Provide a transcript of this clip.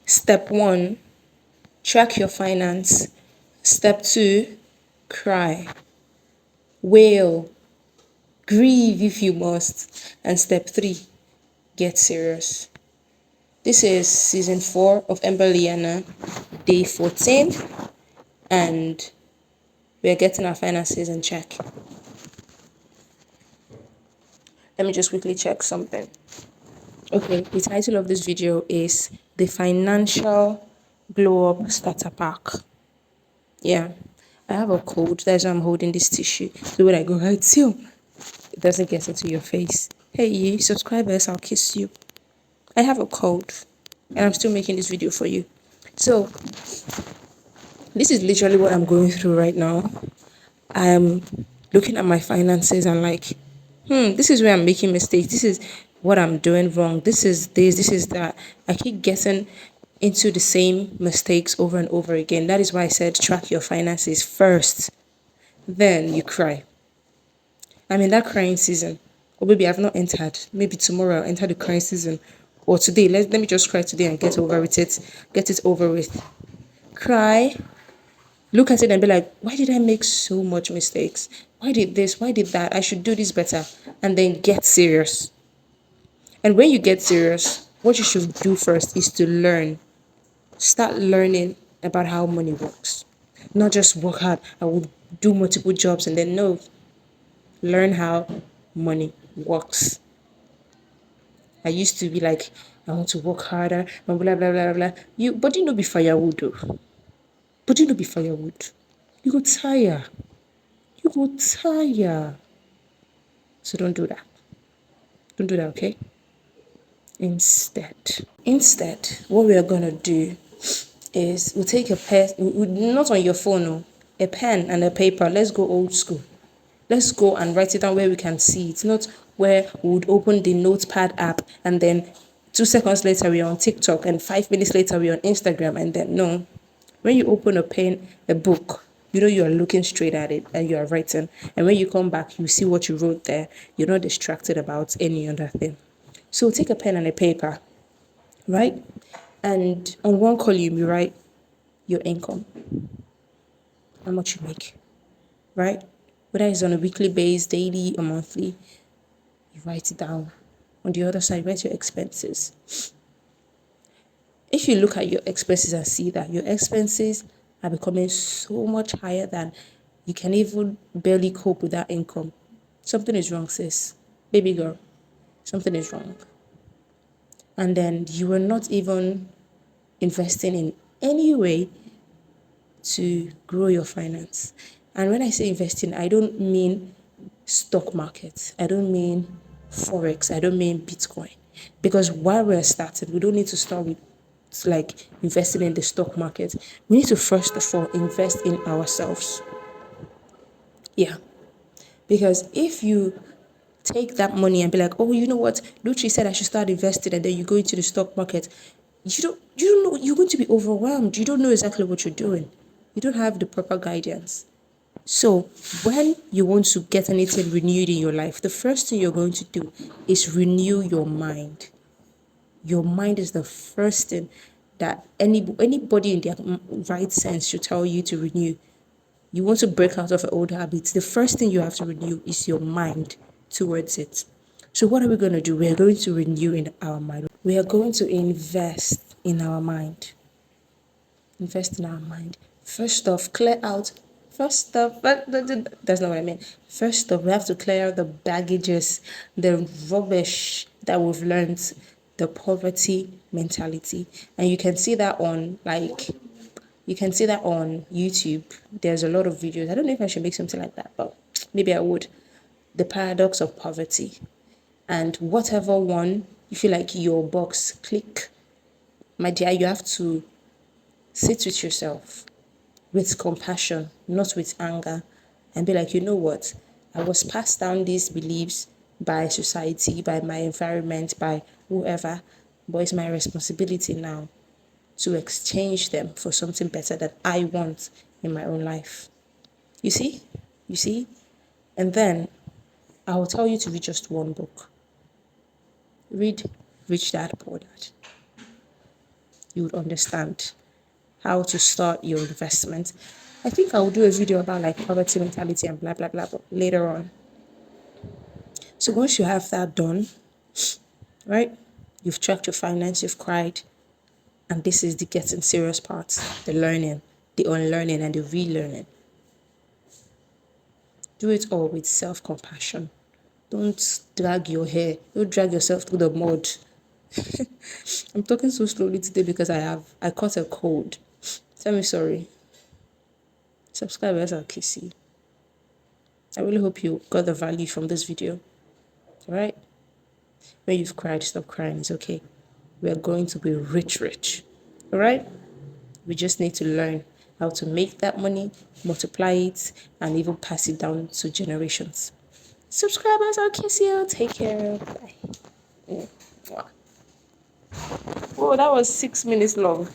Step 1, track your finance. Step 2, cry, wail, grieve if you must. And step 3, get serious. This is season 4 of Emberliana, day 14, and we're getting our finances in check. Let me just quickly check something. Okay, the title of this video is The Financial Glow Up Starter Pack. Yeah, I have a cold, that's why I'm holding this tissue. So when I go right till it doesn't get into your face. Hey, you subscribers, I'll kiss you. I have a cold, and I'm still making this video for you. So, this is literally what I'm going through right now. I'm looking at my finances and like, this is where I'm making mistakes. This is what I'm doing wrong. This is that. I keep getting into the same mistakes over and over again. That is why I said track your finances first. Then you cry. I'm in that crying season. Or maybe I've not entered. Maybe tomorrow I'll enter the crying season. Or today. Let me just cry today and get over with it. Get it over with. Cry. Look at it and be like, why did I make so much mistakes? Why did this? Why did that? I should do this better. And then get serious. And when you get serious, what you should do first is to learn. Start learning about how money works. Not just work hard. I will do multiple jobs and then no. Learn how money works. I used to be like, I want to work harder, and blah blah blah blah. But you know be firewood though. But you know be firewood. You go tire. You go tire. So don't do that. Don't do that, okay? Instead, what we are gonna do is we'll take a pen, not on your phone, no, a pen and a paper. Let's go old school. Let's go and write it down where we can see it, not where we would open the notepad app and then 2 seconds later we're on TikTok and 5 minutes later we're on Instagram and then no. When you open a pen, a book, you know you are looking straight at it and you are writing. And when you come back, you see what you wrote there. You're not distracted about any other thing. So take a pen and a paper, right? And on one column, you write your income, how much you make, right? Whether it's on a weekly basis, daily, or monthly, you write it down. On the other side, write your expenses. If you look at your expenses and see that your expenses are becoming so much higher than you can even barely cope with that income, something is wrong, sis. Baby girl, something is wrong. And then you are not even investing in any way to grow your finance. And when I say investing, I don't mean stock market. I don't mean Forex. I don't mean Bitcoin. Because while we're starting, we don't need to start with like investing in the stock market. We need to first of all invest in ourselves. Yeah. Because if you take that money and be like, oh, you know what, Luchie said I should start investing, and then you go into the stock market, you don't know, you're going to be overwhelmed. You don't know exactly what you're doing. You don't have the proper guidance. So when you want to get anything renewed in your life, the first thing you're going to do is renew your mind. Your mind is the first thing that anybody in their right sense should tell you to renew. You want to break out of old habits, the first thing you have to renew is your mind towards it. So what are we going to do? We are going to renew in our mind. We are going to invest in our mind. Invest in our mind. First off, clear out. First off, but that's not what I mean. First off, we have to clear out the baggages, the rubbish that we've learned, the poverty mentality. And you can see that on YouTube. There's a lot of videos. I don't know if I should make something like that, but maybe I would. The paradox of poverty. And whatever one you feel like your box, click. My dear, you have to sit with yourself with compassion, not with anger, and be like, you know what? I was passed down these beliefs by society, by my environment, by whoever, but it's my responsibility now to exchange them for something better that I want in my own life. You see? You see? And then I will tell you to read just one book. Read Rich Dad Poor Dad. you would understand how to start your investment. I think I will do a video about like poverty mentality and blah blah blah later on. So once you have that done, right? You've checked your finance, you've cried, and this is the getting serious part, the learning, the unlearning, and the relearning. Do it all with self-compassion. Don't drag your hair. Don't drag yourself through the mud. I'm talking so slowly today because I caught a cold. Tell me sorry. Subscribers, I'll kiss you. I really hope you got the value from this video. Alright? When you've cried, stop crying. It's okay. We are going to be rich. Alright? We just need to learn how to make that money, multiply it, and even pass it down to generations. Subscribers, I'll kiss you. Take care. Bye. Oh, that was 6 minutes long.